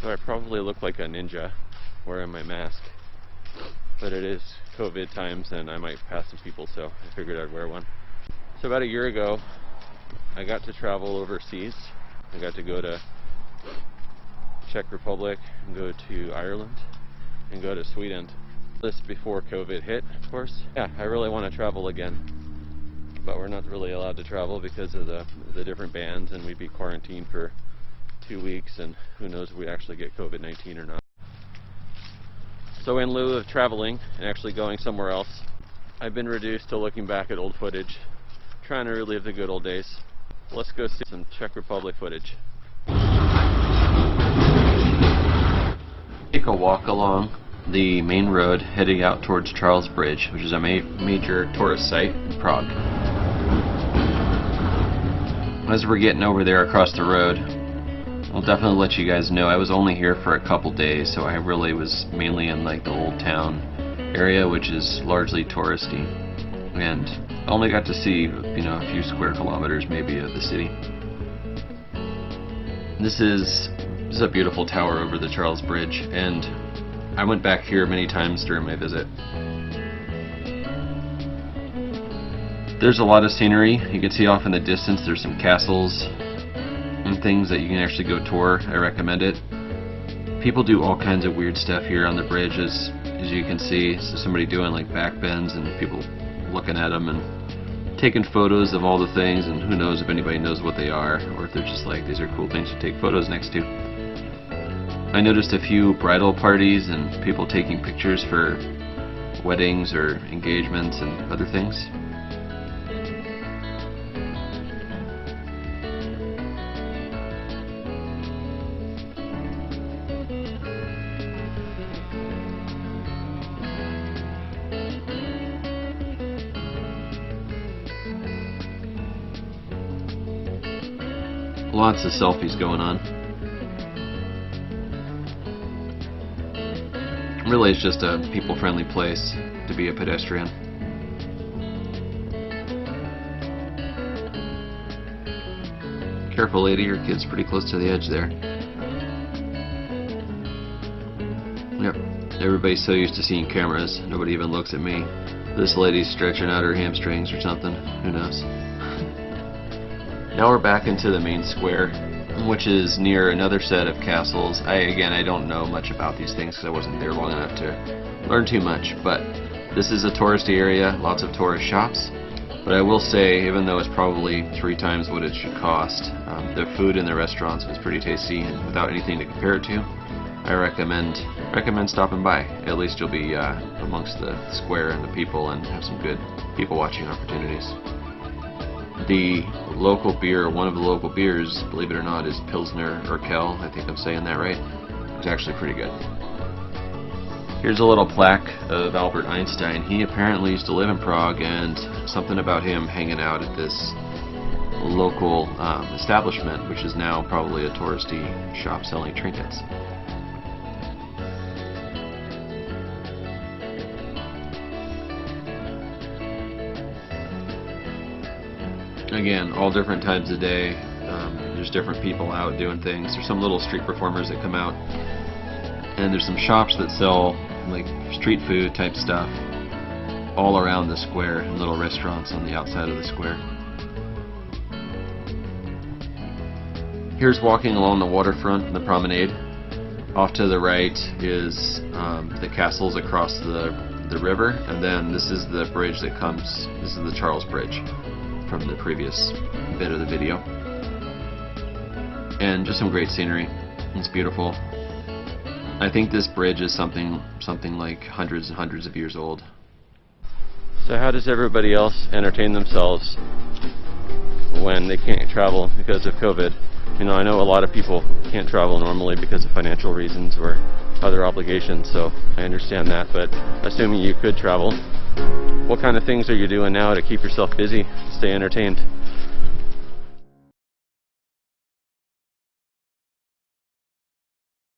So I probably look like a ninja wearing my mask, but it is COVID times and I might pass some people, so I figured I'd wear one. So about a year ago, I got to travel overseas. I got to go to Czech Republic, and go to Ireland, and go to Sweden. This before COVID hit, of course. Yeah, I really want to travel again, but we're not really allowed to travel because of the different bans, and we'd be quarantined for 2 weeks, and who knows if we actually get COVID-19 or not. So in lieu of traveling and actually going somewhere else, I've been reduced to looking back at old footage, trying to relive the good old days. Let's go see some Czech Republic footage. Take a walk along the main road heading out towards Charles Bridge, which is a major tourist site in Prague. As we're getting over there across the road, I'll definitely let you guys know I was only here for a couple days, so I really was mainly in like the old town area, which is largely touristy, and I only got to see, a few square kilometers maybe of the city. This is a beautiful tower over the Charles Bridge, and I went back here many times during my visit. There's a lot of scenery. You can see off in the distance there's some castles and things that you can actually go tour. I recommend it. People do all kinds of weird stuff here on the bridge, as you can see. So somebody doing like back bends and people looking at them and taking photos of all the things, and who knows if anybody knows what they are, or if they're just like, these are cool things to take photos next to. I noticed a few bridal parties and people taking pictures for weddings or engagements and other things. Lots of selfies going on. Really, it's just a people-friendly place to be a pedestrian. Careful, lady, your kid's pretty close to the edge there. Yep, everybody's so used to seeing cameras, nobody even looks at me. This lady's stretching out her hamstrings or something, who knows. Now we're back into the main square, which is near another set of castles. I don't know much about these things because I wasn't there long enough to learn too much, but this is a touristy area, lots of tourist shops. But I will say, even though it's probably 3 times what it should cost, the food in the restaurants was pretty tasty, and without anything to compare it to, I recommend stopping by. At least you'll be amongst the square and the people and have some good people watching opportunities. The local beer, one of the local beers, believe it or not, is Pilsner Urquell. I think I'm saying that right. It's actually pretty good. Here's a little plaque of Albert Einstein. He apparently used to live in Prague, and something about him hanging out at this local establishment, which is now probably a touristy shop selling trinkets. Again, all different times of day. There's different people out doing things. There's some little street performers that come out, and there's some shops that sell like street food type stuff all around the square, and little restaurants on the outside of the square. Here's walking along the waterfront, the promenade. Off to the right is the castles across the river, and then this is the bridge that comes. This is the Charles Bridge from the previous bit of the video, and just some great scenery. It's beautiful. I think this bridge is something like hundreds and hundreds of years old. So how does everybody else entertain themselves when they can't travel because of COVID? You know, I know a lot of people can't travel normally because of financial reasons or other obligations, so I understand that, but assuming you could travel, what kind of things are you doing now to keep yourself busy, stay entertained?